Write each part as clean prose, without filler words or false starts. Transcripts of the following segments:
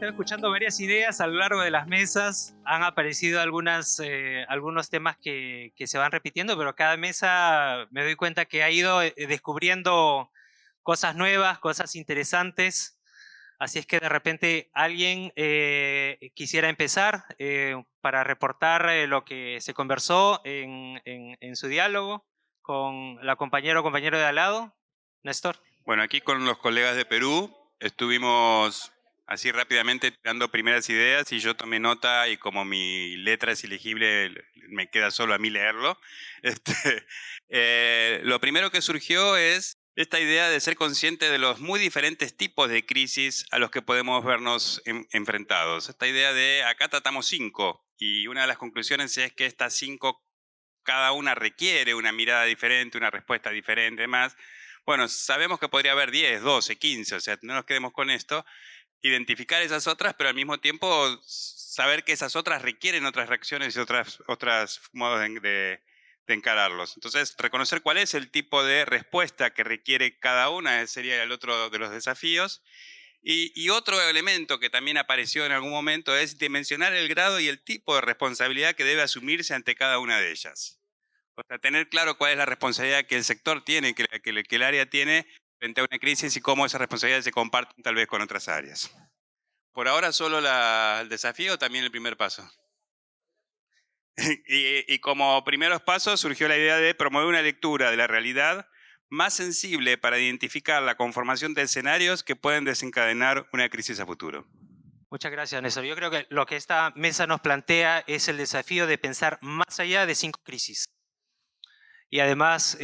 estado escuchando varias ideas a lo largo de las mesas. Han aparecido algunos temas que se van repitiendo, pero cada mesa me doy cuenta que ha ido descubriendo cosas nuevas, cosas interesantes. Así es que de repente alguien quisiera empezar para reportar lo que se conversó en su diálogo con la compañera o compañero de al lado. Néstor. Bueno, aquí con los colegas de Perú estuvimos así rápidamente tirando primeras ideas y yo tomé nota y como mi letra es ilegible, me queda solo a mí leerlo. Lo primero que surgió es esta idea de ser consciente de los muy diferentes tipos de crisis a los que podemos vernos enfrentados. Esta idea de acá tratamos 5 y una de las conclusiones es que estas 5 cada una requiere una mirada diferente, una respuesta diferente, más. Bueno, sabemos que podría haber 10, 12, 15, o sea, no nos quedemos con esto. Identificar esas otras, pero al mismo tiempo saber que esas otras requieren otras reacciones y otros modos de encararlos. Entonces, reconocer cuál es el tipo de respuesta que requiere cada una sería el otro de los desafíos. Y otro elemento que también apareció en algún momento es dimensionar el grado y el tipo de responsabilidad que debe asumirse ante cada una de ellas. O sea, tener claro cuál es la responsabilidad que el sector tiene, que el área tiene frente a una crisis y cómo esas responsabilidades se comparten tal vez con otras áreas. Por ahora solo el desafío, también el primer paso. y como primeros pasos surgió la idea de promover una lectura de la realidad más sensible para identificar la conformación de escenarios que pueden desencadenar una crisis a futuro. Muchas gracias, Néstor. Yo creo que lo que esta mesa nos plantea es el desafío de pensar más allá de 5 crisis. Y además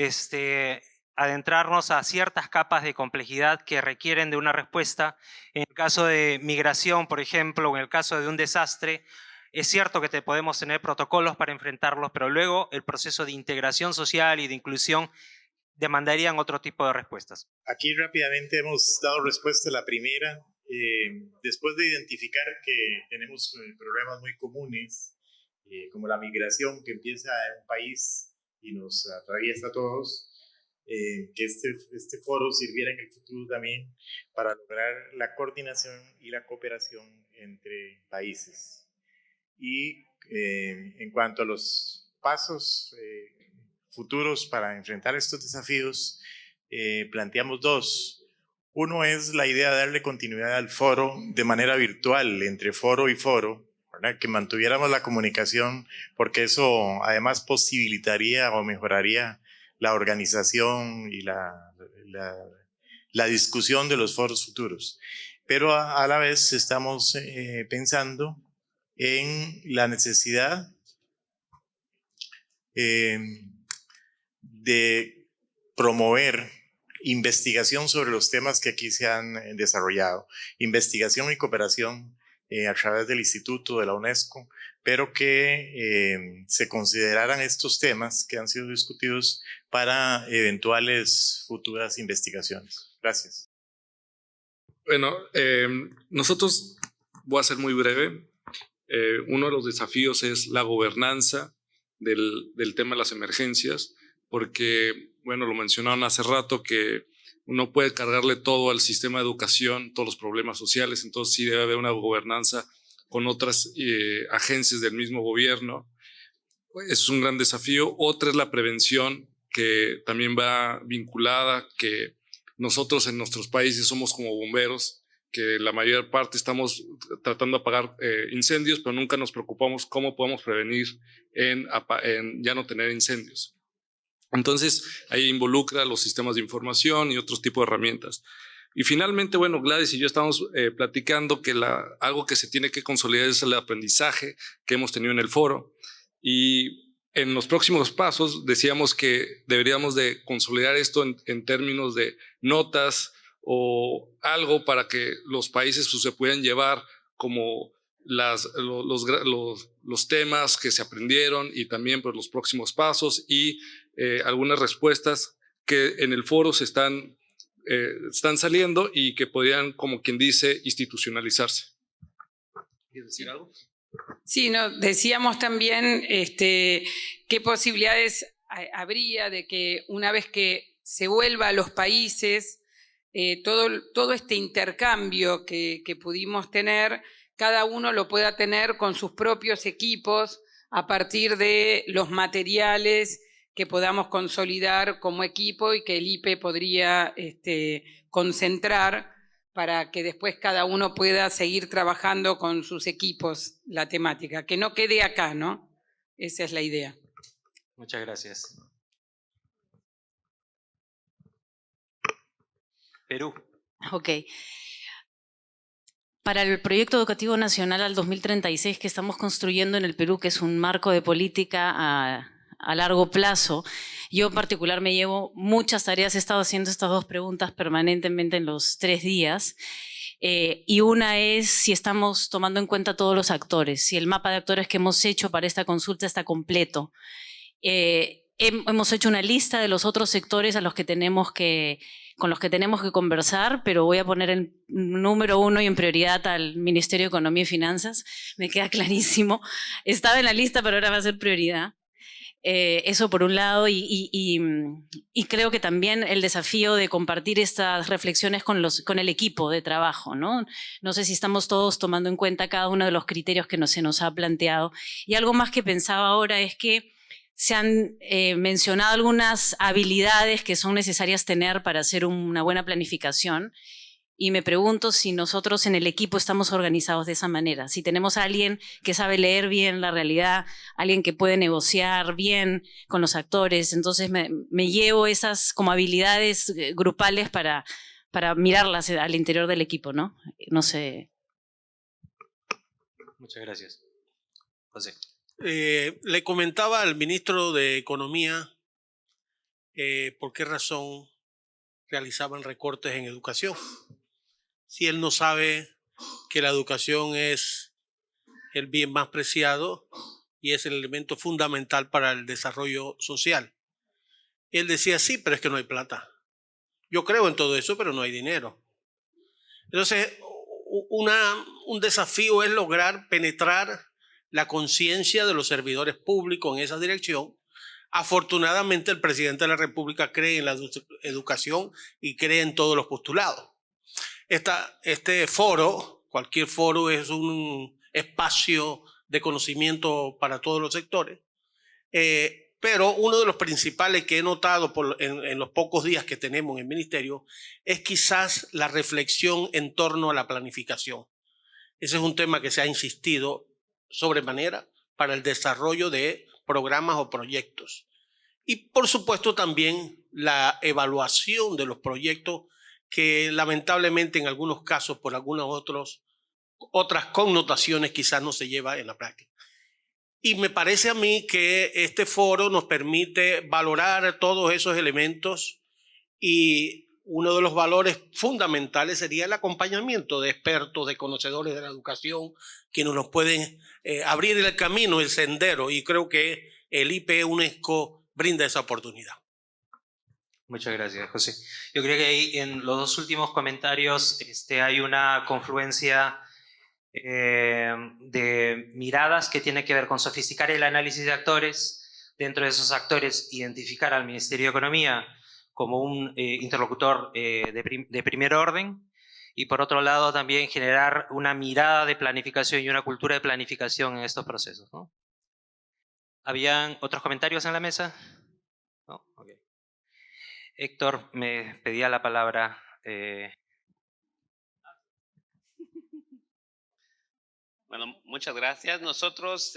adentrarnos a ciertas capas de complejidad que requieren de una respuesta. En el caso de migración, por ejemplo, o en el caso de un desastre, es cierto que podemos tener protocolos para enfrentarlos, pero luego el proceso de integración social y de inclusión demandarían otro tipo de respuestas. Aquí rápidamente hemos dado respuesta a la primera. Después de identificar que tenemos problemas muy comunes, como la migración que empieza en un país y nos atraviesa a todos, que este foro sirviera en el futuro también para lograr la coordinación y la cooperación entre países. Y en cuanto a los pasos futuros para enfrentar estos desafíos, planteamos 2. Uno es la idea de darle continuidad al foro de manera virtual, entre foro y foro, ¿verdad? Que mantuviéramos la comunicación, porque eso además posibilitaría o mejoraría la organización y la discusión de los foros futuros. Pero a la vez estamos pensando en la necesidad de promover investigación sobre los temas que aquí se han desarrollado, investigación y cooperación a través del Instituto de la UNESCO, pero que se consideraran estos temas que han sido discutidos para eventuales futuras investigaciones. Gracias. Bueno, nosotros, voy a ser muy breve, uno de los desafíos es la gobernanza del tema de las emergencias, porque, bueno, lo mencionaron hace rato que uno puede cargarle todo al sistema de educación, todos los problemas sociales, entonces sí debe haber una gobernanza con otras agencias del mismo gobierno. Es un gran desafío. Otra es la prevención, que también va vinculada, que nosotros en nuestros países somos como bomberos, que la mayor parte estamos tratando de apagar incendios, pero nunca nos preocupamos cómo podemos prevenir en ya no tener incendios. Entonces, ahí involucra los sistemas de información y otros tipos de herramientas. Y finalmente, bueno, Gladys y yo estamos platicando que algo que se tiene que consolidar es el aprendizaje que hemos tenido en el foro. Y en los próximos pasos decíamos que deberíamos de consolidar esto en términos de notas o algo para que los países se puedan llevar como los temas que se aprendieron y también pues, los próximos pasos y algunas respuestas que en el foro se están saliendo y que podrían, como quien dice, institucionalizarse. ¿Quieres decir algo? Sí, no, decíamos también qué posibilidades habría de que una vez que se vuelva a los países todo este intercambio que pudimos tener, cada uno lo pueda tener con sus propios equipos a partir de los materiales que podamos consolidar como equipo y que el IPE podría concentrar para que después cada uno pueda seguir trabajando con sus equipos la temática, que no quede acá, ¿no? Esa es la idea. Muchas gracias. Perú. Ok. Para el proyecto educativo nacional al 2036 que estamos construyendo en el Perú, que es un marco de política a largo plazo, yo en particular me llevo muchas tareas, he estado haciendo estas dos preguntas permanentemente en los 3 días, y una es si estamos tomando en cuenta todos los actores, si el mapa de actores que hemos hecho para esta consulta está completo. Hemos hecho una lista de los otros sectores con los que tenemos que conversar, pero voy a poner en número 1 y en prioridad al Ministerio de Economía y Finanzas. Me queda clarísimo. Estaba en la lista, pero ahora va a ser prioridad. Eso por un lado, y creo que también el desafío de compartir estas reflexiones con el equipo de trabajo, ¿no? No sé si estamos todos tomando en cuenta cada uno de los criterios que se nos ha planteado. Y algo más que pensaba ahora es que se han mencionado algunas habilidades que son necesarias tener para hacer una buena planificación, y me pregunto si nosotros en el equipo estamos organizados de esa manera, si tenemos a alguien que sabe leer bien la realidad, alguien que puede negociar bien con los actores. Entonces me llevo esas como habilidades grupales para mirarlas al interior del equipo, ¿no? No sé. Muchas gracias. José. Le comentaba al ministro de Economía por qué razón realizaban recortes en educación. Si él no sabe que la educación es el bien más preciado y es el elemento fundamental para el desarrollo social. Él decía, sí, pero es que no hay plata. Yo creo en todo eso, pero no hay dinero. Entonces, un desafío es lograr penetrar la conciencia de los servidores públicos en esa dirección. Afortunadamente, el presidente de la República cree en la educación y cree en todos los postulados. Este foro, cualquier foro, es un espacio de conocimiento para todos los sectores, pero uno de los principales que he notado en los pocos días que tenemos en el ministerio es quizás la reflexión en torno a la planificación. Ese es un tema que se ha insistido sobremanera para el desarrollo de programas o proyectos. Y por supuesto también la evaluación de los proyectos, que lamentablemente en algunos casos por algunas otras connotaciones quizás no se lleva en la práctica. Y me parece a mí que este foro nos permite valorar todos esos elementos, y uno de los valores fundamentales sería el acompañamiento de expertos, de conocedores de la educación, quienes nos pueden abrir el camino, el sendero, y creo que el IPE UNESCO brinda esa oportunidad. Muchas gracias, José. Yo creo que ahí en los dos últimos comentarios hay una confluencia de miradas que tiene que ver con sofisticar el análisis de actores, dentro de esos actores identificar al Ministerio de Economía como un interlocutor de primer orden, y por otro lado también generar una mirada de planificación y una cultura de planificación en estos procesos, ¿no? ¿Habían otros comentarios en la mesa? ¿No? Okay. Héctor me pedía la palabra. Bueno, muchas gracias. Nosotros,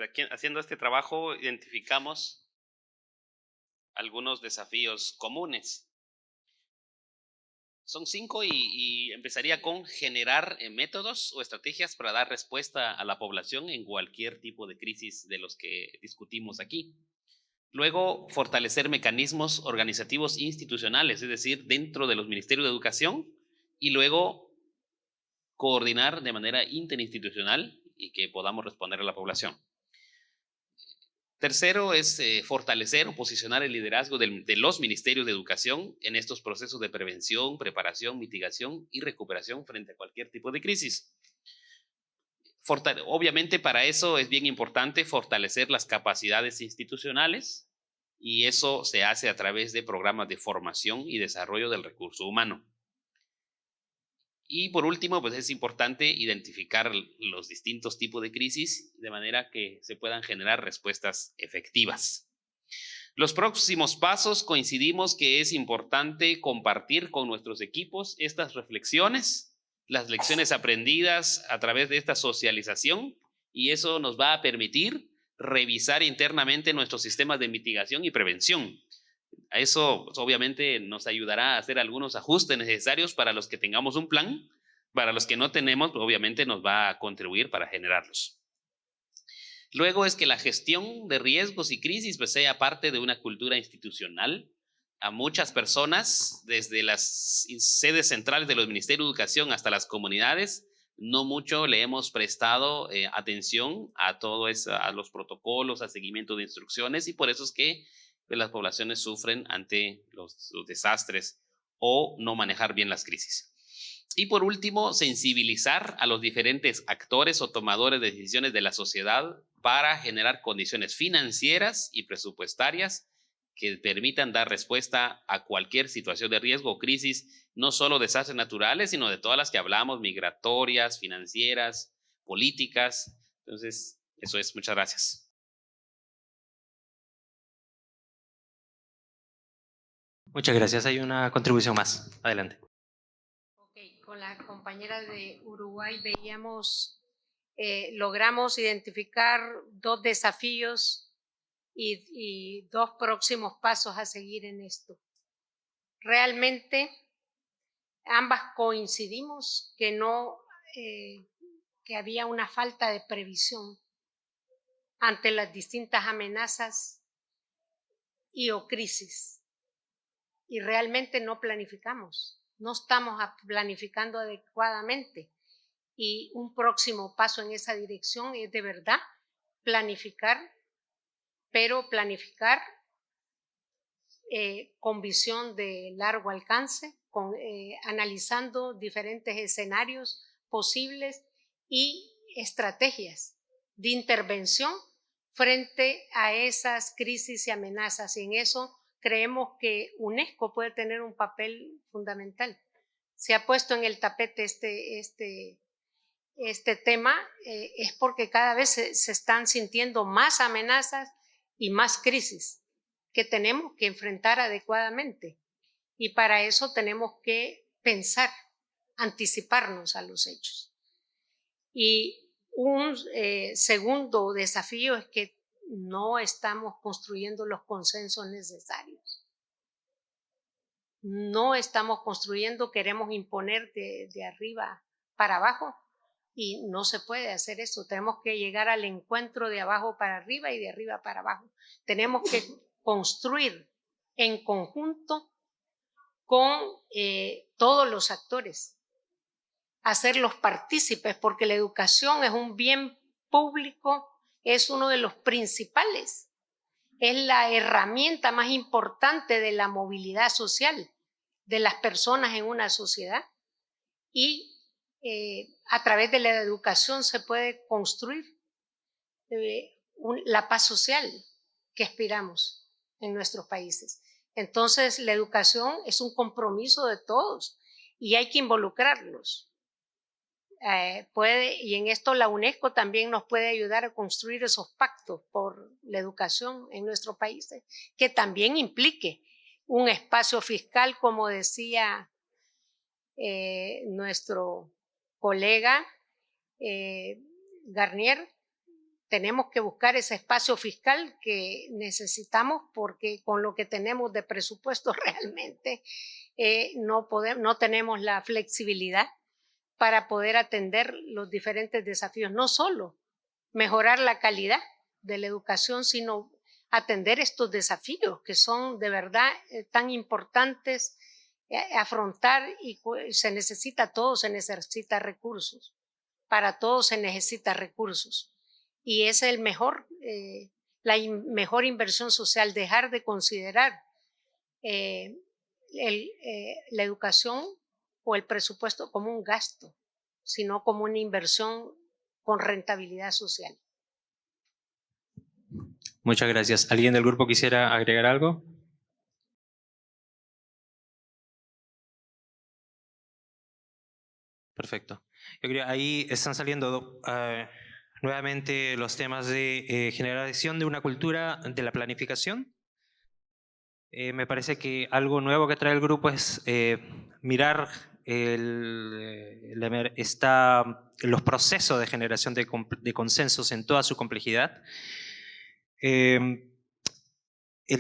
aquí, haciendo este trabajo, identificamos algunos desafíos comunes. Son 5 y empezaría con generar métodos o estrategias para dar respuesta a la población en cualquier tipo de crisis de los que discutimos aquí. Luego, fortalecer mecanismos organizativos institucionales, es decir, dentro de los ministerios de educación, y luego coordinar de manera interinstitucional y que podamos responder a la población. Tercero es fortalecer o posicionar el liderazgo de los ministerios de educación en estos procesos de prevención, preparación, mitigación y recuperación frente a cualquier tipo de crisis. Obviamente para eso es bien importante fortalecer las capacidades institucionales y eso se hace a través de programas de formación y desarrollo del recurso humano. Y por último, pues es importante identificar los distintos tipos de crisis de manera que se puedan generar respuestas efectivas. Los próximos pasos, coincidimos que es importante compartir con nuestros equipos estas reflexiones, las lecciones aprendidas a través de esta socialización, y eso nos va a permitir revisar internamente nuestros sistemas de mitigación y prevención. A eso, pues, obviamente nos ayudará a hacer algunos ajustes necesarios para los que tengamos un plan. Para los que no tenemos, pues, obviamente nos va a contribuir para generarlos. Luego es que la gestión de riesgos y crisis pues, sea parte de una cultura institucional. A muchas personas, desde las sedes centrales de los Ministerios de Educación hasta las comunidades, no mucho le hemos prestado atención a todo eso, a los protocolos, al seguimiento de instrucciones, y por eso es que pues, las poblaciones sufren ante los desastres o no manejar bien las crisis. Y por último, sensibilizar a los diferentes actores o tomadores de decisiones de la sociedad para generar condiciones financieras y presupuestarias que permitan dar respuesta a cualquier situación de riesgo o crisis, no solo desastres naturales, sino de todas las que hablamos, migratorias, financieras, políticas. Entonces, eso es. Muchas gracias. Muchas gracias. Hay una contribución más. Adelante. Con la compañera de Uruguay veíamos, logramos identificar 2 desafíos y 2 próximos pasos a seguir en esto. Realmente ambas coincidimos que que había una falta de previsión ante las distintas amenazas o crisis, y realmente no planificamos. No estamos planificando adecuadamente, y un próximo paso en esa dirección es de verdad planificar, pero planificar con visión de largo alcance, analizando diferentes escenarios posibles y estrategias de intervención frente a esas crisis y amenazas. Y en eso creemos que UNESCO puede tener un papel fundamental. Se ha puesto en el tapete este tema, es porque cada vez se están sintiendo más amenazas y más crisis que tenemos que enfrentar adecuadamente. Y para eso tenemos que pensar, anticiparnos a los hechos. Y un segundo desafío es que no estamos construyendo los consensos necesarios. No estamos construyendo, queremos imponer de arriba para abajo, y no se puede hacer eso. Tenemos que llegar al encuentro de abajo para arriba y de arriba para abajo. Tenemos que construir en conjunto con todos los actores, hacerlos partícipes, porque la educación es un bien público, es uno de los principales, es la herramienta más importante de la movilidad social de las personas en una sociedad, y a través de la educación se puede construir la paz social que aspiramos en nuestros países. Entonces, la educación es un compromiso de todos y hay que involucrarlos. Y en esto la UNESCO también nos puede ayudar a construir esos pactos por la educación en nuestros países, que también implique un espacio fiscal, como decía nuestro colega Garnier. Tenemos que buscar ese espacio fiscal que necesitamos, porque con lo que tenemos de presupuesto realmente no tenemos la flexibilidad para poder atender los diferentes desafíos. No solo mejorar la calidad de la educación, sino atender estos desafíos que son de verdad tan importantes afrontar, y se necesita todo, se necesita recursos. Para todo se necesita recursos. Y es la mejor inversión social, dejar de considerar la educación o el presupuesto como un gasto, sino como una inversión con rentabilidad social. Muchas gracias. ¿Alguien del grupo quisiera agregar algo? Perfecto. Yo creo que ahí están saliendo nuevamente los temas de generación de una cultura de la planificación. Me parece que algo nuevo que trae el grupo es mirar los procesos de generación de consensos en toda su complejidad. El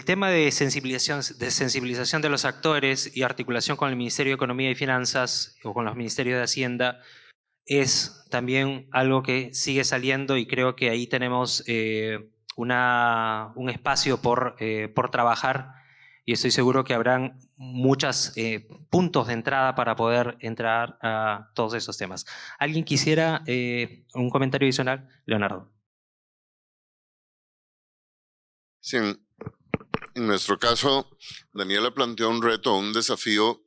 tema de sensibilización de los actores y articulación con el Ministerio de Economía y Finanzas o con los Ministerios de Hacienda es también algo que sigue saliendo y creo que ahí tenemos un espacio por trabajar y estoy seguro que habrán muchos puntos de entrada para poder entrar a todos esos temas. ¿Alguien quisiera un comentario adicional? Leonardo. Sí, en nuestro caso, Daniela planteó un reto, un desafío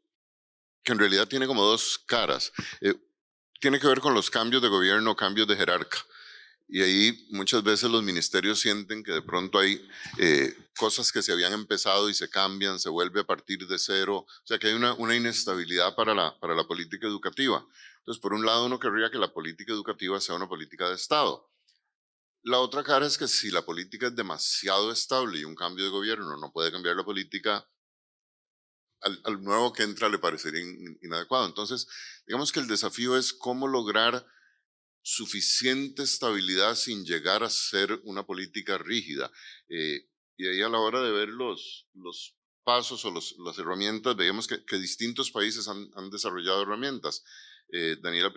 que en realidad tiene como dos caras. Tiene que ver con los cambios de gobierno, cambios de jerarca. Y ahí muchas veces los ministerios sienten que de pronto hay cosas que se habían empezado y se cambian, se vuelve a partir de cero. O sea que hay una inestabilidad para la política educativa. Entonces, por un lado, uno querría que la política educativa sea una política de Estado. La otra cara es que si la política es demasiado estable y un cambio de gobierno no puede cambiar la política, al nuevo que entra le parecería inadecuado. Entonces, digamos que el desafío es cómo lograr suficiente estabilidad sin llegar a ser una política rígida. Y ahí a la hora de ver los pasos o las herramientas, veíamos que distintos países han desarrollado herramientas. Daniela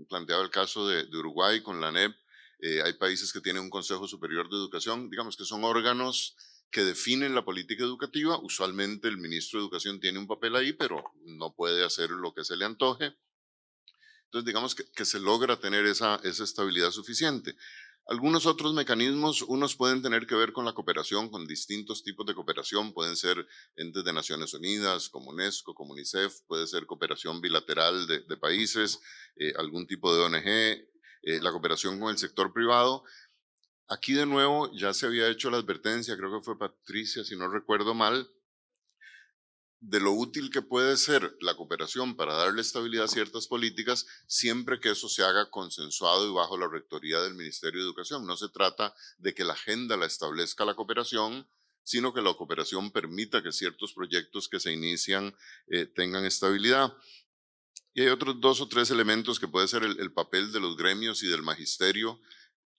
planteaba el caso de Uruguay con la ANEP. Hay países que tienen un Consejo Superior de Educación, digamos que son órganos que definen la política educativa. Usualmente el ministro de Educación tiene un papel ahí, pero no puede hacer lo que se le antoje. Entonces, digamos que se logra tener esa estabilidad suficiente. Algunos otros mecanismos, unos pueden tener que ver con la cooperación, con distintos tipos de cooperación. Pueden ser entes de Naciones Unidas, como UNESCO, como UNICEF, puede ser cooperación bilateral de países, algún tipo de ONG, la cooperación con el sector privado. Aquí de nuevo ya se había hecho la advertencia, creo que fue Patricia, si no recuerdo mal, de lo útil que puede ser la cooperación para darle estabilidad a ciertas políticas, siempre que eso se haga consensuado y bajo la rectoría del Ministerio de Educación. No se trata de que la agenda la establezca la cooperación, sino que la cooperación permita que ciertos proyectos que se inician tengan estabilidad. Y hay otros 2 o 3 elementos que puede ser el papel de los gremios y del magisterio,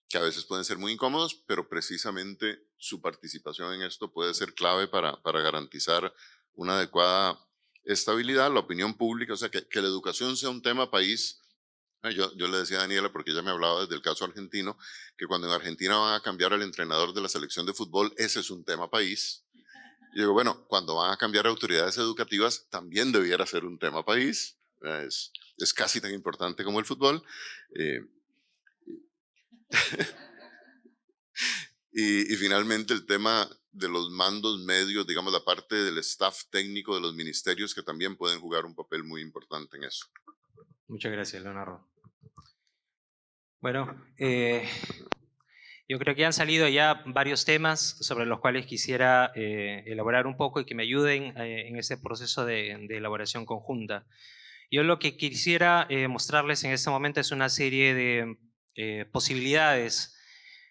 que a veces pueden ser muy incómodos, pero precisamente su participación en esto puede ser clave para garantizar una adecuada estabilidad, la opinión pública, o sea, que la educación sea un tema país. Yo le decía a Daniela, porque ella me hablaba desde el caso argentino, que cuando en Argentina van a cambiar al entrenador de la selección de fútbol, ese es un tema país. Y digo, bueno, cuando van a cambiar autoridades educativas, también debiera ser un tema país. Es casi tan importante como el fútbol. Y finalmente el tema de los mandos medios, digamos la parte del staff técnico de los ministerios que también pueden jugar un papel muy importante en eso. Muchas gracias, Leonardo. Bueno, yo creo que han salido ya varios temas sobre los cuales quisiera elaborar un poco y que me ayuden en ese proceso de elaboración conjunta. Yo lo que quisiera mostrarles en este momento es una serie de posibilidades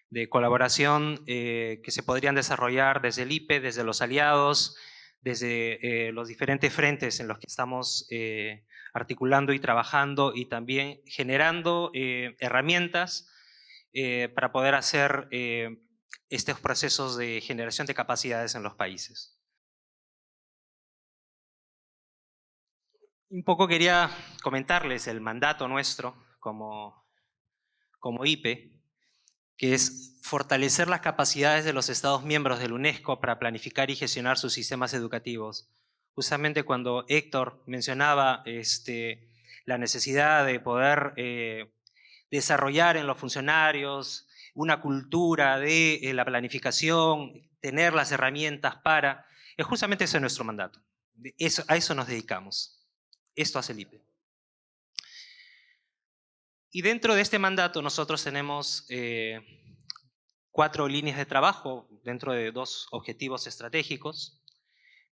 de colaboración que se podrían desarrollar desde el IPE, desde los aliados, desde los diferentes frentes en los que estamos articulando y trabajando y también generando herramientas para poder hacer estos procesos de generación de capacidades en los países. Un poco quería comentarles el mandato nuestro como IPE, que es fortalecer las capacidades de los Estados miembros del UNESCO para planificar y gestionar sus sistemas educativos. Justamente cuando Héctor mencionaba la necesidad de poder desarrollar en los funcionarios una cultura de la planificación, tener las herramientas para, justamente ese es nuestro mandato. A eso nos dedicamos. Esto hace el IPE. Y dentro de este mandato nosotros tenemos 4 líneas de trabajo dentro de 2 objetivos estratégicos.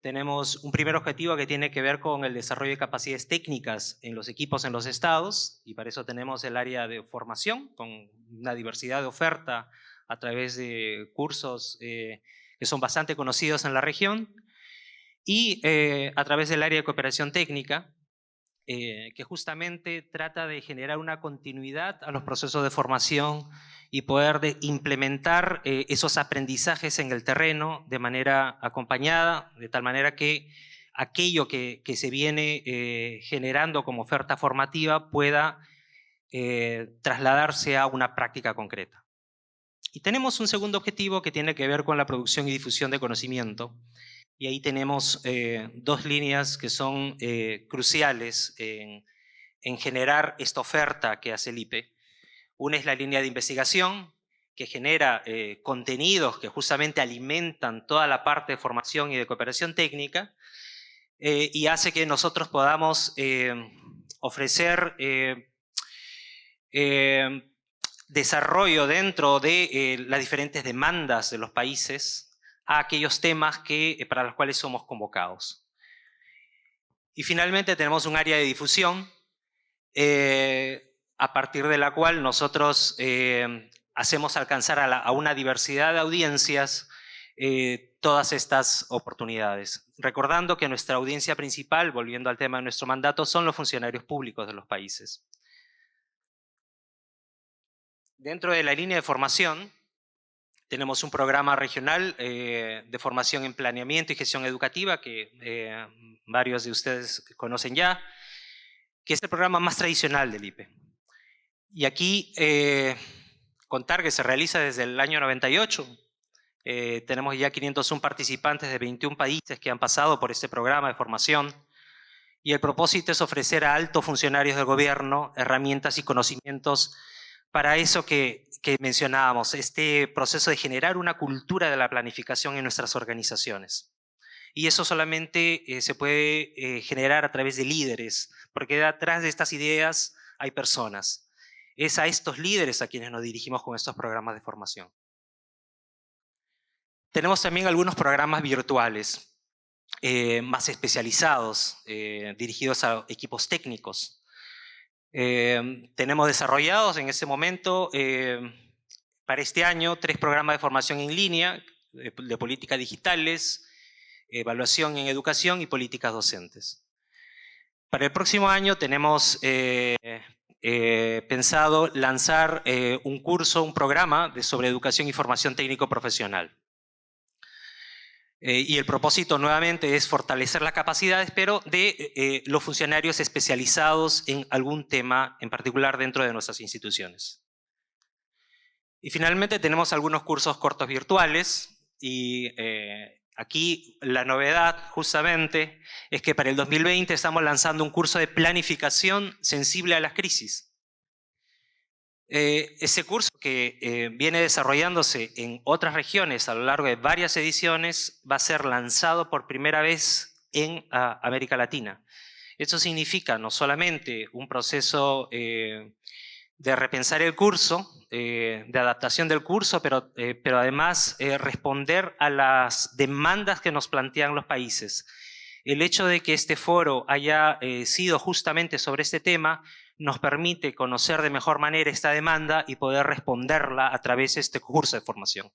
Tenemos un primer objetivo que tiene que ver con el desarrollo de capacidades técnicas en los equipos en los estados, y para eso tenemos el área de formación, con una diversidad de oferta a través de cursos que son bastante conocidos en la región, y a través del área de cooperación técnica, que justamente trata de generar una continuidad a los procesos de formación y poder implementar esos aprendizajes en el terreno de manera acompañada, de tal manera que aquello que se viene generando como oferta formativa pueda trasladarse a una práctica concreta. Y tenemos un segundo objetivo que tiene que ver con la producción y difusión de conocimiento. Y ahí tenemos 2 líneas que son cruciales en generar esta oferta que hace el IPE. Una es la línea de investigación, que genera contenidos que justamente alimentan toda la parte de formación y de cooperación técnica, y hace que nosotros podamos ofrecer desarrollo dentro de las diferentes demandas de los países a aquellos temas para los cuales somos convocados. Y finalmente tenemos un área de difusión a partir de la cual nosotros hacemos alcanzar a una diversidad de audiencias todas estas oportunidades. Recordando que nuestra audiencia principal, volviendo al tema de nuestro mandato, son los funcionarios públicos de los países. Dentro de la línea de formación, tenemos un programa regional de formación en planeamiento y gestión educativa que varios de ustedes conocen ya, que es el programa más tradicional del IPE. Y aquí contar que se realiza desde el año 98. Tenemos ya 501 participantes de 21 países que han pasado por este programa de formación. Y el propósito es ofrecer a altos funcionarios del gobierno herramientas y conocimientos para eso que mencionábamos, este proceso de generar una cultura de la planificación en nuestras organizaciones. Y eso solamente se puede generar a través de líderes, porque detrás de estas ideas hay personas. Es a estos líderes a quienes nos dirigimos con estos programas de formación. Tenemos también algunos programas virtuales más especializados, dirigidos a equipos técnicos. Tenemos desarrollados en este momento para este año 3 programas de formación en línea de políticas digitales, evaluación en educación y políticas docentes. Para el próximo año tenemos pensado lanzar un programa sobre educación y formación técnico-profesional. Y el propósito nuevamente es fortalecer las capacidades, pero de los funcionarios especializados en algún tema en particular dentro de nuestras instituciones. Y finalmente tenemos algunos cursos cortos virtuales y aquí la novedad justamente es que para el 2020 estamos lanzando un curso de planificación sensible a las crisis. Ese curso que viene desarrollándose en otras regiones a lo largo de varias ediciones va a ser lanzado por primera vez en América Latina. Esto significa no solamente un proceso de repensar el curso, de adaptación del curso, pero además responder a las demandas que nos plantean los países. El hecho de que este foro haya sido justamente sobre este tema nos permite conocer de mejor manera esta demanda y poder responderla a través de este curso de formación.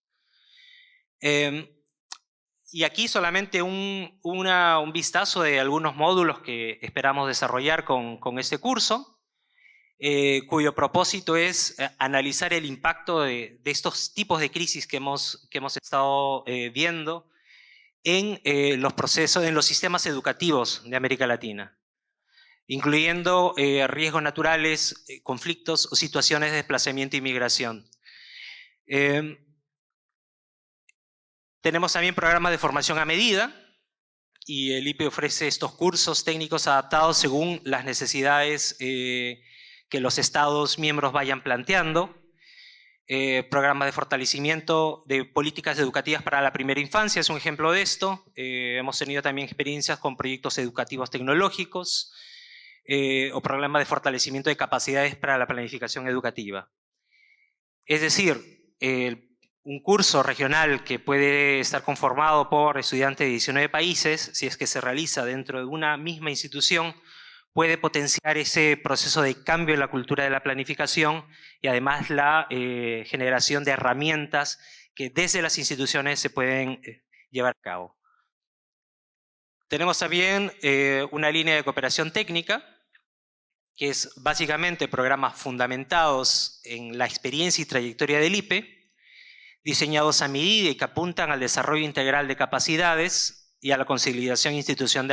Y aquí solamente un vistazo de algunos módulos que esperamos desarrollar con este curso, cuyo propósito es analizar el impacto de estos tipos de crisis que hemos estado viendo en los procesos, en los sistemas educativos de América Latina, incluyendo riesgos naturales, conflictos o situaciones de desplazamiento y migración. Tenemos también programas de formación a medida y el IPE ofrece estos cursos técnicos adaptados según las necesidades que los Estados miembros vayan planteando. Programas de fortalecimiento de políticas educativas para la primera infancia es un ejemplo de esto. Hemos tenido también experiencias con proyectos educativos tecnológicos, o programas de fortalecimiento de capacidades para la planificación educativa. Es decir, un curso regional que puede estar conformado por estudiantes de 19 países, si es que se realiza dentro de una misma institución, puede potenciar ese proceso de cambio en la cultura de la planificación y además la generación de herramientas que desde las instituciones se pueden llevar a cabo. Tenemos también una línea de cooperación técnica, que es básicamente programas fundamentados en la experiencia y trayectoria del IPE, diseñados a medida y que apuntan al desarrollo integral de capacidades y a la consolidación institucional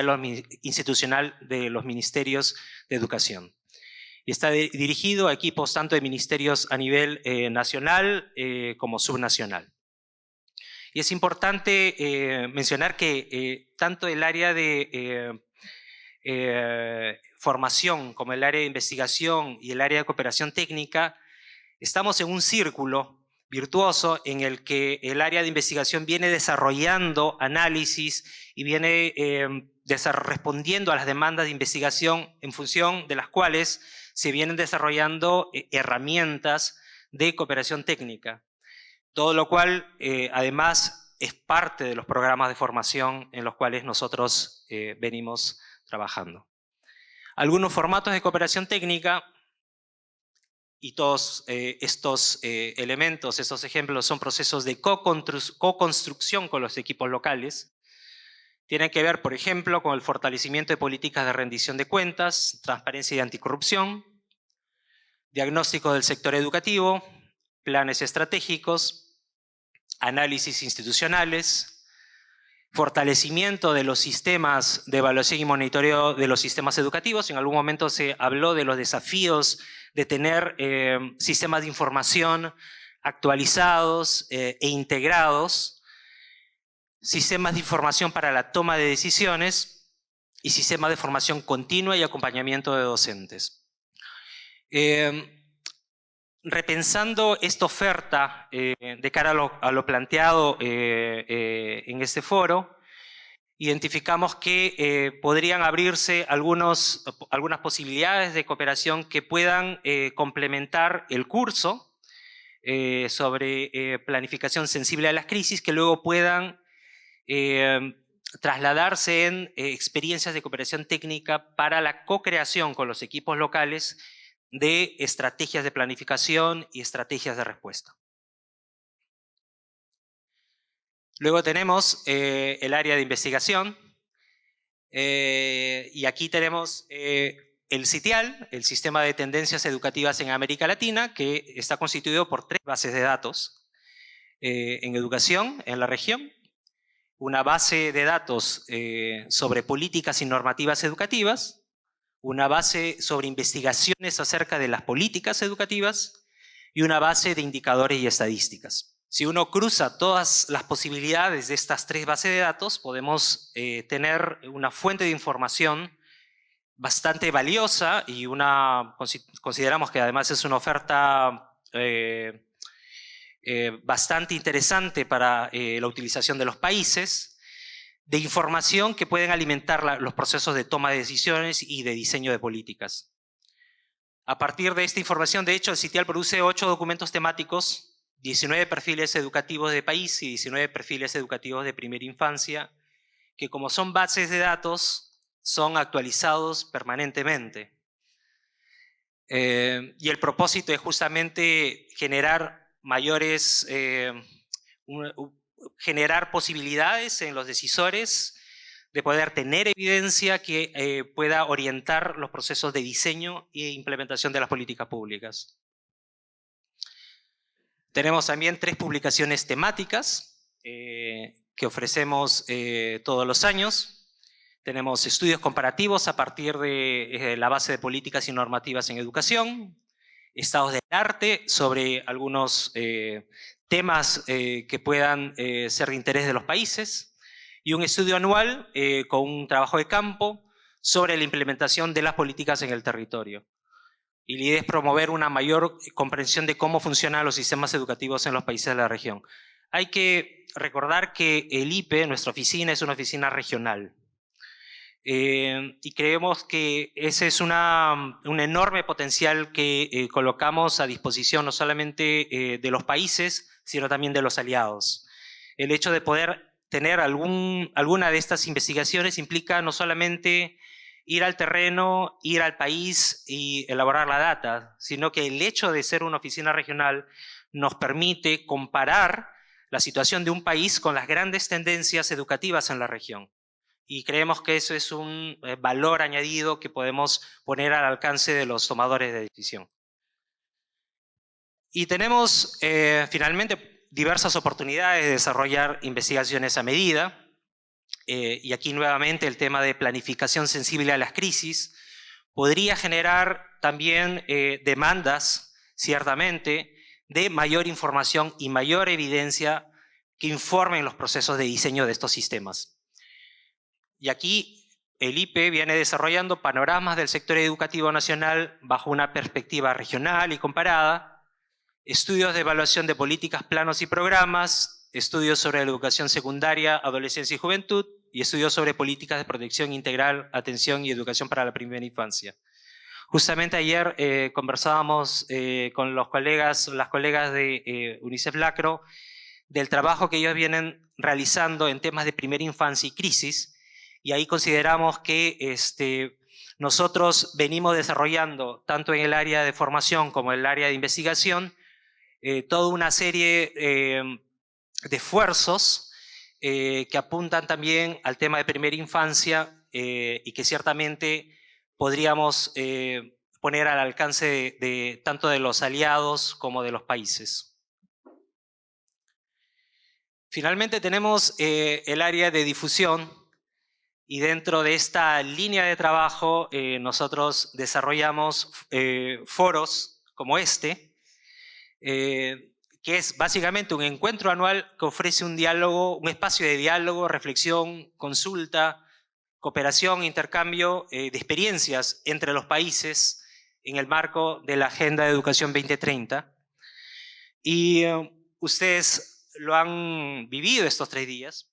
de los ministerios de educación. Y está dirigido a equipos tanto de ministerios a nivel nacional como subnacional. Y es importante mencionar que tanto el área de formación como el área de investigación y el área de cooperación técnica, estamos en un círculo virtuoso en el que el área de investigación viene desarrollando análisis y viene respondiendo a las demandas de investigación en función de las cuales se vienen desarrollando herramientas de cooperación técnica. Todo lo cual, además, es parte de los programas de formación en los cuales nosotros venimos trabajando. Algunos formatos de cooperación técnica, y todos estos elementos, estos ejemplos, son procesos de co-construcción con los equipos locales. Tienen que ver, por ejemplo, con el fortalecimiento de políticas de rendición de cuentas, transparencia y anticorrupción, diagnóstico del sector educativo, planes estratégicos, análisis institucionales, fortalecimiento de los sistemas de evaluación y monitoreo de los sistemas educativos. En algún momento se habló de los desafíos de tener sistemas de información actualizados e integrados, sistemas de información para la toma de decisiones y sistemas de formación continua y acompañamiento de docentes. Repensando esta oferta de cara a lo planteado en este foro, identificamos que podrían abrirse algunas posibilidades de cooperación que puedan complementar el curso sobre planificación sensible a las crisis, que luego puedan trasladarse en experiencias de cooperación técnica para la co-creación con los equipos locales de estrategias de planificación y estrategias de respuesta. Luego tenemos el área de investigación y aquí tenemos el CITIAL, el Sistema de Tendencias Educativas en América Latina, que está constituido por 3 bases de datos en educación en la región, una base de datos sobre políticas y normativas educativas, una base sobre investigaciones acerca de las políticas educativas y una base de indicadores y estadísticas. Si uno cruza todas las posibilidades de estas 3 bases de datos, podemos tener una fuente de información bastante valiosa y consideramos que además es una oferta bastante interesante para la utilización de los países, de información que pueden alimentar los procesos de toma de decisiones y de diseño de políticas. A partir de esta información, de hecho, el CITIAL produce 8 documentos temáticos, 19 perfiles educativos de país y 19 perfiles educativos de primera infancia, que como son bases de datos, son actualizados permanentemente. Y el propósito es justamente generar generar posibilidades en los decisores de poder tener evidencia que pueda orientar los procesos de diseño e implementación de las políticas públicas. Tenemos también 3 publicaciones temáticas que ofrecemos todos los años. Tenemos estudios comparativos a partir de la base de políticas y normativas en educación, estados del arte sobre algunos temas que puedan ser de interés de los países, y un estudio anual con un trabajo de campo sobre la implementación de las políticas en el territorio. Y la idea es promover una mayor comprensión de cómo funcionan los sistemas educativos en los países de la región. Hay que recordar que el IPE, nuestra oficina, es una oficina regional. Y creemos que ese es un enorme potencial que colocamos a disposición no solamente de los países, sino también de los aliados. El hecho de poder tener alguna de estas investigaciones implica no solamente ir al terreno, ir al país y elaborar la data, sino que el hecho de ser una oficina regional nos permite comparar la situación de un país con las grandes tendencias educativas en la región. Y creemos que eso es un valor añadido que podemos poner al alcance de los tomadores de decisión. Y tenemos finalmente diversas oportunidades de desarrollar investigaciones a medida. Y aquí nuevamente el tema de planificación sensible a las crisis podría generar también demandas, ciertamente, de mayor información y mayor evidencia que informen los procesos de diseño de estos sistemas. Y aquí el IPE viene desarrollando panoramas del sector educativo nacional bajo una perspectiva regional y comparada, estudios de evaluación de políticas, planos y programas, estudios sobre la educación secundaria, adolescencia y juventud, y estudios sobre políticas de protección integral, atención y educación para la primera infancia. Justamente ayer conversábamos con las colegas de UNICEF Lacro del trabajo que ellos vienen realizando en temas de primera infancia y crisis, y ahí consideramos que nosotros venimos desarrollando, tanto en el área de formación como en el área de investigación, toda una serie de esfuerzos que apuntan también al tema de primera infancia y que ciertamente podríamos poner al alcance de tanto de los aliados como de los países. Finalmente tenemos el área de difusión. Y dentro de esta línea de trabajo nosotros desarrollamos foros como este, que es básicamente un encuentro anual que ofrece un diálogo, un espacio de diálogo, reflexión, consulta, cooperación, intercambio de experiencias entre los países en el marco de la Agenda de Educación 2030. Y ustedes lo han vivido estos 3 días.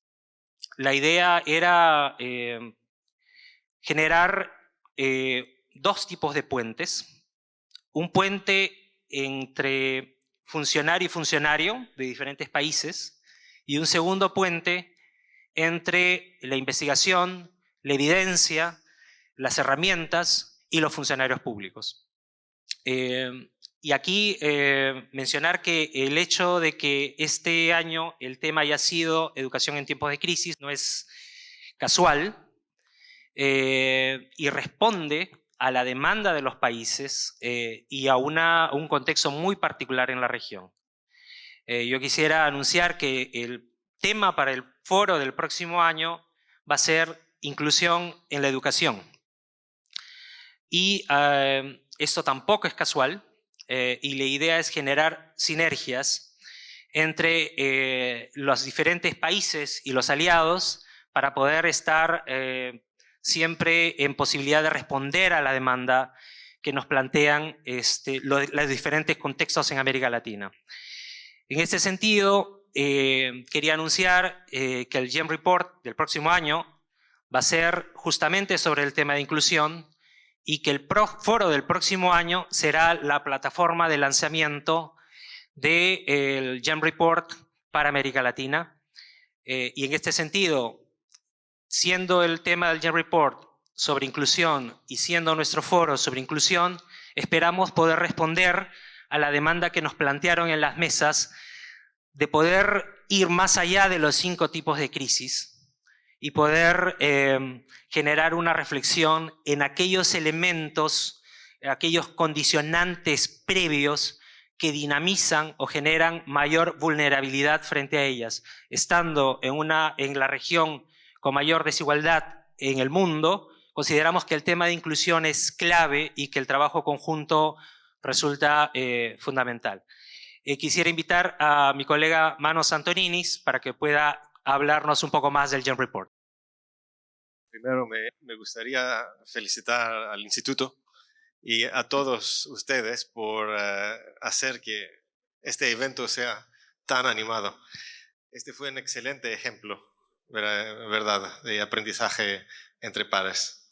La idea era generar 2 tipos de puentes. Un puente entre funcionario y funcionario de diferentes países y un segundo puente entre la investigación, la evidencia, las herramientas y los funcionarios públicos. Y aquí mencionar que el hecho de que este año el tema haya sido educación en tiempos de crisis no es casual y responde a la demanda de los países y a un contexto muy particular en la región. Yo quisiera anunciar que el tema para el foro del próximo año va a ser inclusión en la educación. Y esto tampoco es casual. Y la idea es generar sinergias entre los diferentes países y los aliados para poder estar siempre en posibilidad de responder a la demanda que nos plantean los diferentes contextos en América Latina. En este sentido, quería anunciar que el GEM Report del próximo año va a ser justamente sobre el tema de inclusión, y que el foro del próximo año será la plataforma de lanzamiento del GEM Report para América Latina. Y en este sentido, siendo el tema del GEM Report sobre inclusión y siendo nuestro foro sobre inclusión, esperamos poder responder a la demanda que nos plantearon en las mesas de poder ir más allá de los 5 tipos de crisis y poder generar una reflexión en aquellos elementos, aquellos condicionantes previos que dinamizan o generan mayor vulnerabilidad frente a ellas. Estando en la región con mayor desigualdad en el mundo, consideramos que el tema de inclusión es clave y que el trabajo conjunto resulta fundamental. Quisiera invitar a mi colega Manos Antoninis para que pueda hablarnos un poco más del GEM Report. Primero me gustaría felicitar al Instituto y a todos ustedes por hacer que este evento sea tan animado. Este fue un excelente ejemplo ¿verdad?, de aprendizaje entre pares.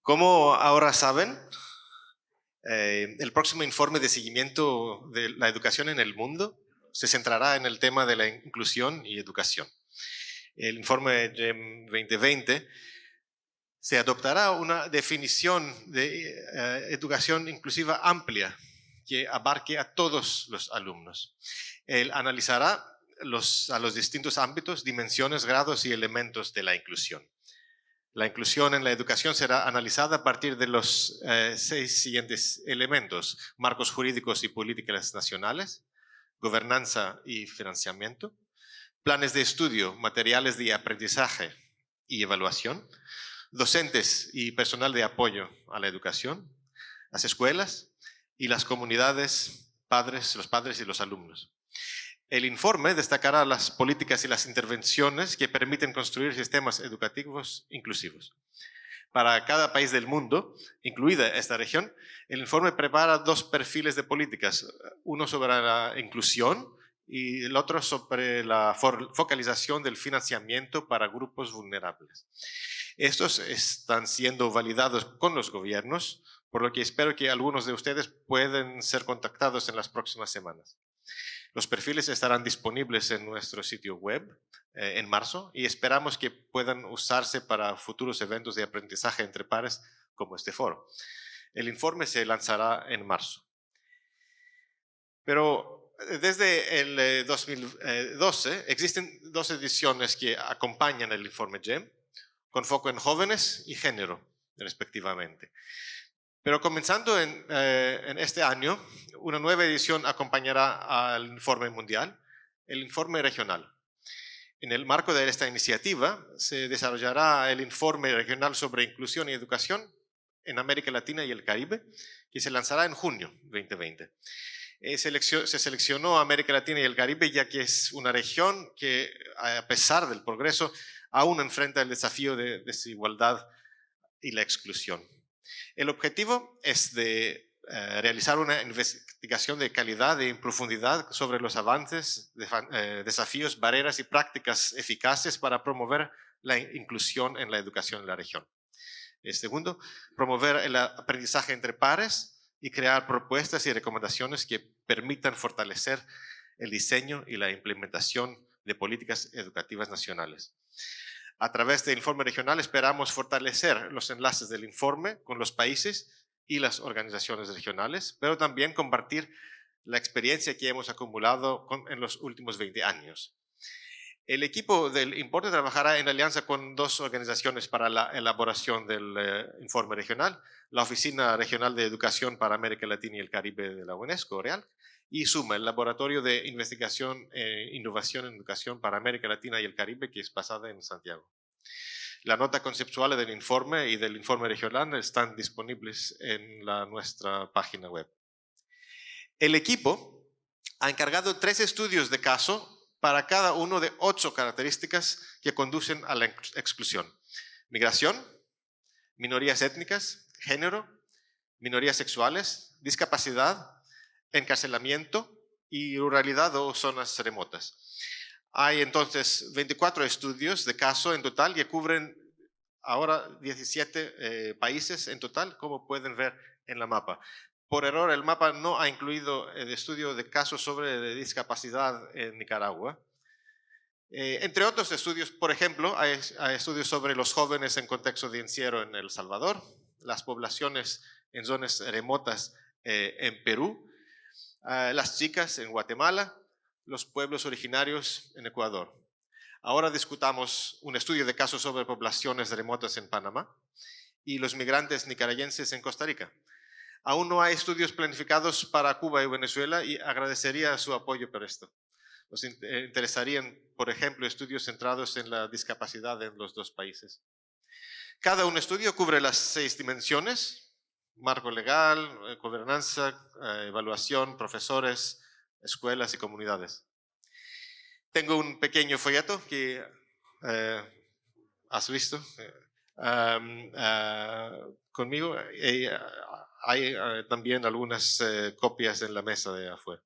Como ahora saben, el próximo informe de seguimiento de la educación en el mundo se centrará en el tema de la inclusión y educación. El informe GEM 2020 se adoptará una definición de educación inclusiva amplia que abarque a todos los alumnos. Él analizará a los distintos ámbitos, dimensiones, grados y elementos de la inclusión. La inclusión en la educación será analizada a partir de los 6 siguientes elementos: marcos jurídicos y políticas nacionales, gobernanza y financiamiento, planes de estudio, materiales de aprendizaje y evaluación, docentes y personal de apoyo a la educación, las escuelas y las comunidades, los padres y los alumnos. El informe destacará las políticas y las intervenciones que permiten construir sistemas educativos inclusivos. Para cada país del mundo, incluida esta región, el informe prepara 2 perfiles de políticas, uno sobre la inclusión y el otro sobre la focalización del financiamiento para grupos vulnerables. Estos están siendo validados con los gobiernos, por lo que espero que algunos de ustedes puedan ser contactados en las próximas semanas. Los perfiles estarán disponibles en nuestro sitio web en marzo y esperamos que puedan usarse para futuros eventos de aprendizaje entre pares como este foro. El informe se lanzará en marzo. Pero desde el 2012 existen 2 ediciones que acompañan el informe GEM, con foco en jóvenes y género, respectivamente. Pero comenzando en este año, una nueva edición acompañará al informe mundial, el informe regional. En el marco de esta iniciativa se desarrollará el informe regional sobre inclusión y educación en América Latina y el Caribe, que se lanzará en junio 2020. Se seleccionó América Latina y el Caribe ya que es una región que, a pesar del progreso, aún enfrenta el desafío de desigualdad y la exclusión. El objetivo es de realizar una investigación de calidad y en profundidad sobre los avances, desafíos, barreras y prácticas eficaces para promover la inclusión en la educación en la región. Segundo, promover el aprendizaje entre pares y crear propuestas y recomendaciones que permitan fortalecer el diseño y la implementación de políticas educativas nacionales. A través del informe regional esperamos fortalecer los enlaces del informe con los países y las organizaciones regionales, pero también compartir la experiencia que hemos acumulado en los últimos 20 años. El equipo del informe trabajará en alianza con 2 organizaciones para la elaboración del informe regional: la Oficina Regional de Educación para América Latina y el Caribe de la UNESCO, OREALC, y SUMA, el Laboratorio de Investigación e Innovación en Educación para América Latina y el Caribe, que es basada en Santiago. La nota conceptual del informe y del informe regional están disponibles en nuestra página web. El equipo ha encargado 3 estudios de caso para cada uno de 8 características que conducen a la exclusión: migración, minorías étnicas, género, minorías sexuales, discapacidad, encarcelamiento y ruralidad o zonas remotas. Hay entonces 24 estudios de caso en total que cubren ahora 17 países en total, como pueden ver en la mapa. Por error, el mapa no ha incluido el estudio de casos sobre discapacidad en Nicaragua. Entre otros estudios, por ejemplo, hay estudios sobre los jóvenes en contexto de encierro en El Salvador, las poblaciones en zonas remotas en Perú, las chicas en Guatemala, los pueblos originarios en Ecuador. Ahora discutamos un estudio de casos sobre poblaciones remotas en Panamá y los migrantes nicaragüenses en Costa Rica. Aún no hay estudios planificados para Cuba y Venezuela y agradecería su apoyo por esto. Nos interesarían, por ejemplo, estudios centrados en la discapacidad en los 2 países. Cada un estudio cubre las 6 dimensiones: marco legal, gobernanza, evaluación, profesores, escuelas y comunidades. Tengo un pequeño folleto que has visto conmigo. Hay también algunas copias en la mesa de afuera.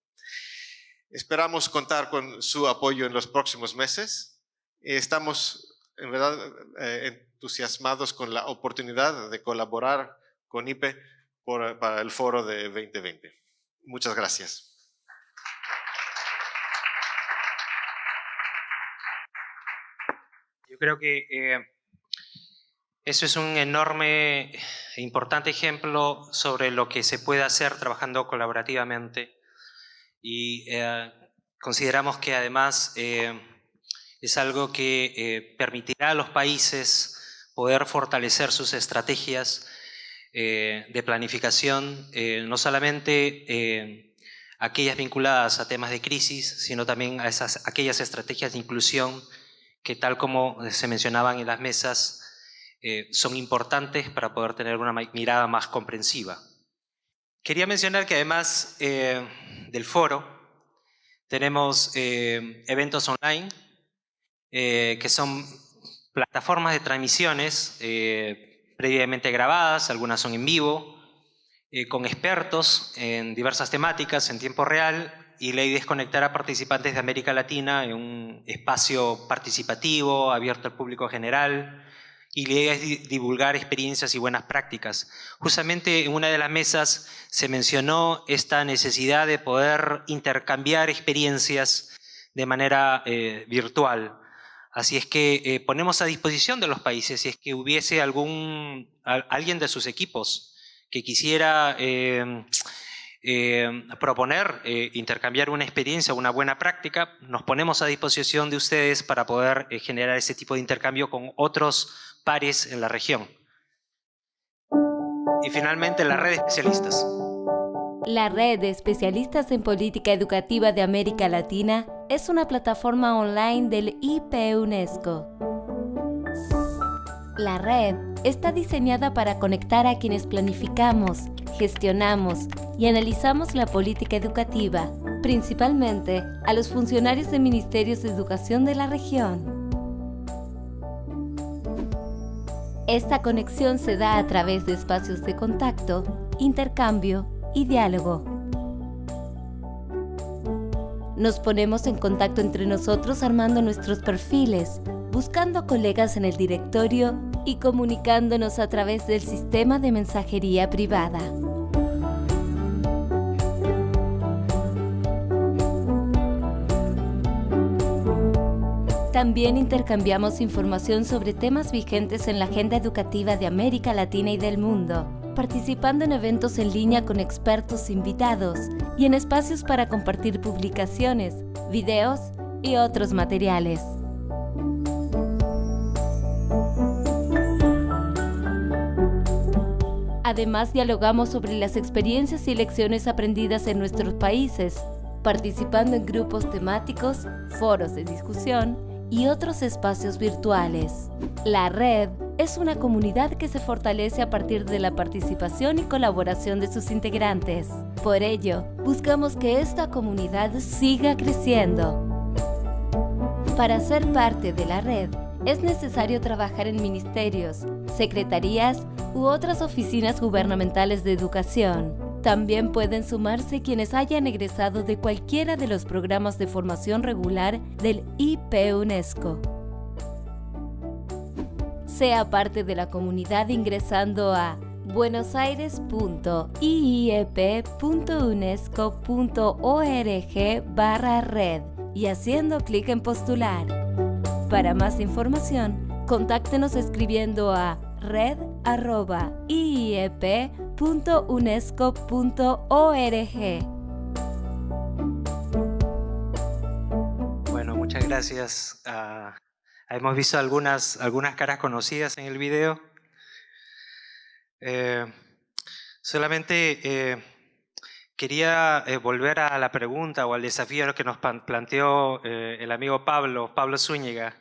Esperamos contar con su apoyo en los próximos meses Estamos en verdad entusiasmados con la oportunidad de colaborar con IPE para el foro de 2020. Muchas gracias. Yo creo que eso es un enorme e importante ejemplo sobre lo que se puede hacer trabajando colaborativamente y consideramos que además es algo que permitirá a los países poder fortalecer sus estrategias de planificación, no solamente aquellas vinculadas a temas de crisis, sino también a aquellas estrategias de inclusión que, tal como se mencionaban en las mesas, son importantes para poder tener una mirada más comprensiva. Quería mencionar que además del foro tenemos eventos online que son plataformas de transmisiones previamente grabadas, algunas son en vivo, con expertos en diversas temáticas en tiempo real, y la idea es conectar a participantes de América Latina en un espacio participativo, abierto al público general, y la idea es divulgar experiencias y buenas prácticas. Justamente en una de las mesas se mencionó esta necesidad de poder intercambiar experiencias de manera virtual. Así es que ponemos a disposición de los países, si es que hubiese alguien de sus equipos que quisiera proponer, intercambiar una experiencia, una buena práctica, nos ponemos a disposición de ustedes para poder generar ese tipo de intercambio con otros pares en la región. Y finalmente, la red de especialistas. La Red de Especialistas en Política Educativa de América Latina es una plataforma online del IPE UNESCO. La red está diseñada para conectar a quienes planificamos, gestionamos y analizamos la política educativa, principalmente a los funcionarios de ministerios de educación de la región. Esta conexión se da a través de espacios de contacto, intercambio y diálogo. Nos ponemos en contacto entre nosotros armando nuestros perfiles, buscando colegas en el directorio y comunicándonos a través del sistema de mensajería privada. También intercambiamos información sobre temas vigentes en la agenda educativa de América Latina y del mundo, participando en eventos en línea con expertos invitados y en espacios para compartir publicaciones, videos y otros materiales. Además, dialogamos sobre las experiencias y lecciones aprendidas en nuestros países, participando en grupos temáticos, foros de discusión y otros espacios virtuales. La red es una comunidad que se fortalece a partir de la participación y colaboración de sus integrantes. Por ello, buscamos que esta comunidad siga creciendo. Para ser parte de la red, es necesario trabajar en ministerios, secretarías u otras oficinas gubernamentales de educación. También pueden sumarse quienes hayan egresado de cualquiera de los programas de formación regular del IPE UNESCO. Sea parte de la comunidad ingresando a buenosaires.iep.unesco.org/red y haciendo clic en postular. Para más información, contáctenos escribiendo a red@iep.unesco.org. Bueno, muchas gracias. Hemos visto algunas caras conocidas en el video. Solamente quería volver a la pregunta o al desafío que nos planteó el amigo Pablo Zúñiga,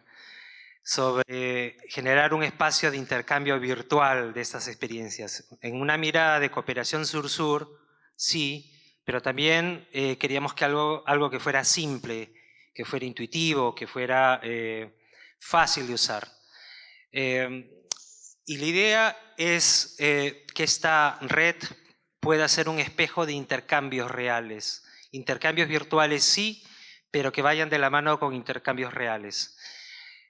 sobre generar un espacio de intercambio virtual de estas experiencias. En una mirada de cooperación sur-sur, sí, pero también queríamos que algo que fuera simple, que fuera intuitivo, que fuera fácil de usar. Y la idea es que esta red pueda ser un espejo de intercambios reales. Intercambios virtuales sí, pero que vayan de la mano con intercambios reales.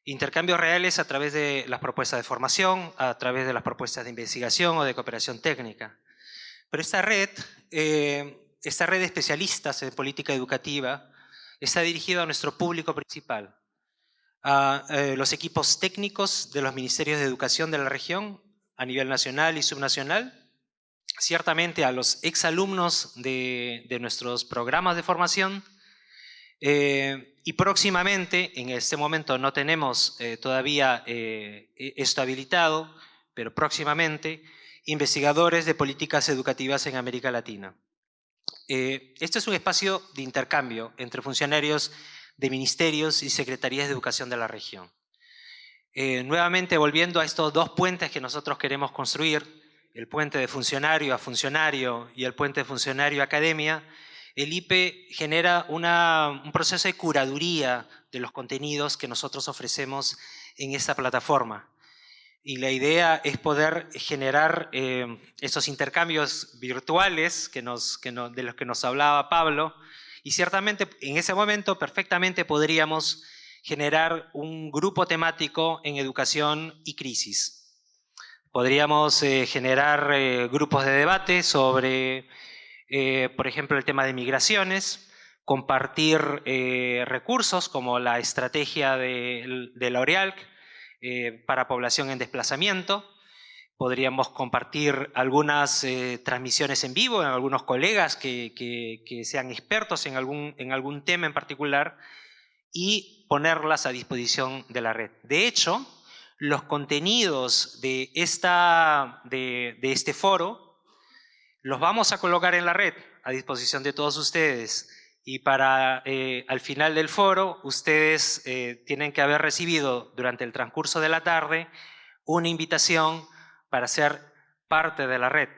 Intercambios reales a través de las propuestas de formación, a través de las propuestas de investigación o de cooperación técnica. Pero esta red de especialistas en política educativa está dirigida a nuestro público principal, a los equipos técnicos de los ministerios de educación de la región a nivel nacional y subnacional, ciertamente a los exalumnos de nuestros programas de formación, y próximamente, en este momento no tenemos todavía esto habilitado, pero próximamente, investigadores de políticas educativas en América Latina. Este es un espacio de intercambio entre funcionarios de ministerios y secretarías de educación de la región. Nuevamente, volviendo a estos dos puentes que nosotros queremos construir, el puente de funcionario a funcionario y el puente de funcionario a academia, el IPE genera un proceso de curaduría de los contenidos que nosotros ofrecemos en esta plataforma. Y la idea es poder generar esos intercambios virtuales de los que nos hablaba Pablo, y ciertamente en ese momento perfectamente podríamos generar un grupo temático en educación y crisis. Podríamos generar grupos de debate sobre, por ejemplo, el tema de migraciones, compartir recursos como la estrategia de la OREALC para población en desplazamiento. Podríamos compartir algunas transmisiones en vivo, en algunos colegas que sean expertos en algún tema en particular, y ponerlas a disposición de la red. De hecho, los contenidos de este foro los vamos a colocar en la red a disposición de todos ustedes, y para al final del foro ustedes tienen que haber recibido durante el transcurso de la tarde una invitación para ser parte de la red.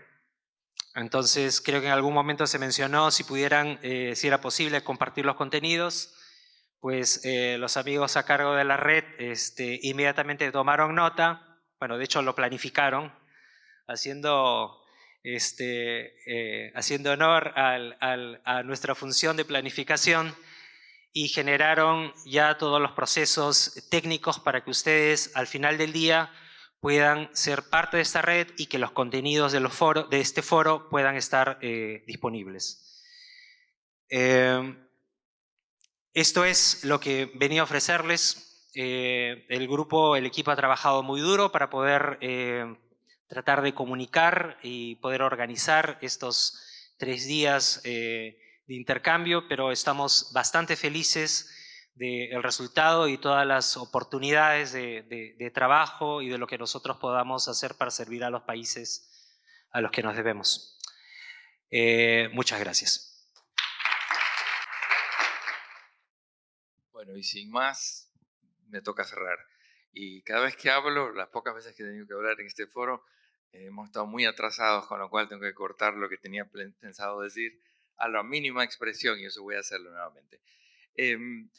Entonces creo que en algún momento se mencionó si si era posible compartir los contenidos. Pues los amigos a cargo de la red inmediatamente tomaron nota, bueno, de hecho lo planificaron, haciendo honor a nuestra función de planificación, y generaron ya todos los procesos técnicos para que ustedes al final del día puedan ser parte de esta red y que los contenidos de este foro puedan estar disponibles. Esto es lo que venía a ofrecerles. El equipo ha trabajado muy duro para poder tratar de comunicar y poder organizar estos 3 días de intercambio, pero estamos bastante felices del resultado y todas las oportunidades de trabajo y de lo que nosotros podamos hacer para servir a los países a los que nos debemos. Muchas gracias. Bueno, y sin más, me toca cerrar. Y cada vez que hablo, las pocas veces que he tenido que hablar en este foro, hemos estado muy atrasados, con lo cual tengo que cortar lo que tenía pensado decir a la mínima expresión, y eso voy a hacerlo nuevamente. En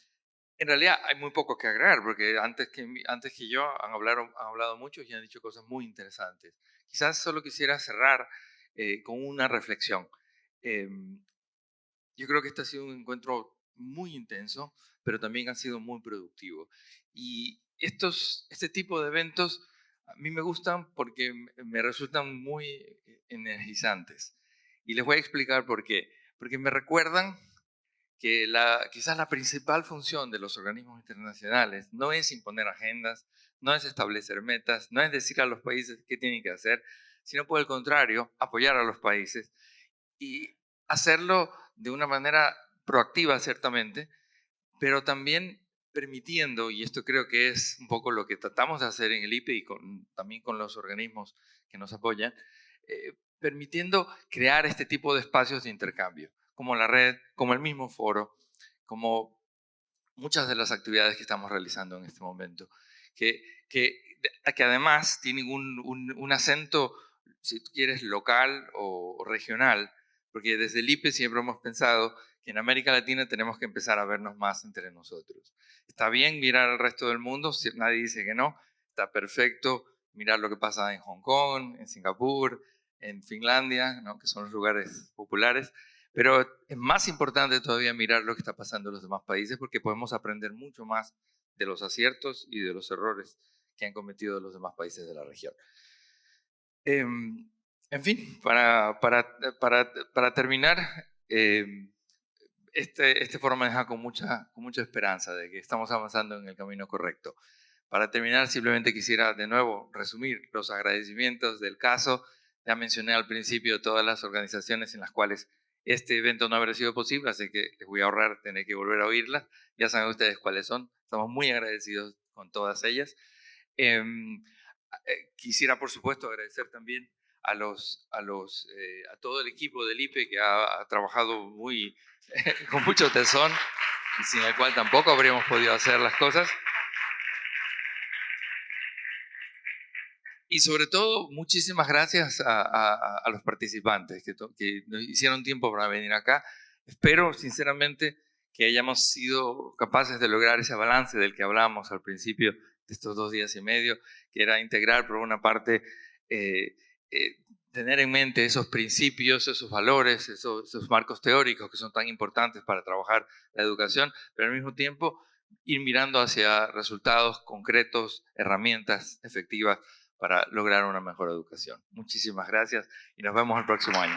realidad hay muy poco que agregar, porque antes que yo han hablado muchos y han dicho cosas muy interesantes. Quizás solo quisiera cerrar con una reflexión. Yo creo que este ha sido un encuentro muy intenso, pero también ha sido muy productivo. Y este tipo de eventos a mí me gustan porque me resultan muy energizantes. Y les voy a explicar por qué. Porque me recuerdan que quizás la principal función de los organismos internacionales no es imponer agendas, no es establecer metas, no es decir a los países qué tienen que hacer, sino por el contrario, apoyar a los países y hacerlo de una manera proactiva, ciertamente, pero también permitiendo, y esto creo que es un poco lo que tratamos de hacer en el IPE y también con los organismos que nos apoyan, permitiendo crear este tipo de espacios de intercambio, como la red, como el mismo foro, como muchas de las actividades que estamos realizando en este momento, que además tienen un acento, si tú quieres, local o regional, porque desde el IPE siempre hemos pensado que en América Latina tenemos que empezar a vernos más entre nosotros. Está bien mirar al resto del mundo, nadie dice que no, está perfecto mirar lo que pasa en Hong Kong, en Singapur, en Finlandia, ¿no? Que son los lugares populares, pero es más importante todavía mirar lo que está pasando en los demás países, porque podemos aprender mucho más de los aciertos y de los errores que han cometido los demás países de la región. En fin, para terminar, este foro me deja con mucha esperanza de que estamos avanzando en el camino correcto. Para terminar, simplemente quisiera de nuevo resumir los agradecimientos del caso. Ya mencioné al principio todas las organizaciones en las cuales este evento no habría sido posible, así que les voy a ahorrar tener que volver a oírlas. Ya saben ustedes cuáles son. Estamos muy agradecidos con todas ellas. Quisiera, por supuesto, agradecer también a todo el equipo del IPE que ha trabajado con mucho tesón y sin el cual tampoco habríamos podido hacer las cosas. Y sobre todo, muchísimas gracias a los participantes que nos hicieron tiempo para venir acá. Espero, sinceramente, que hayamos sido capaces de lograr ese balance del que hablábamos al principio de estos 2 días y medio, que era integrar, por una parte, tener en mente esos principios, esos valores, esos marcos teóricos que son tan importantes para trabajar la educación, pero al mismo tiempo ir mirando hacia resultados concretos, herramientas efectivas para lograr una mejor educación. Muchísimas gracias y nos vemos el próximo año.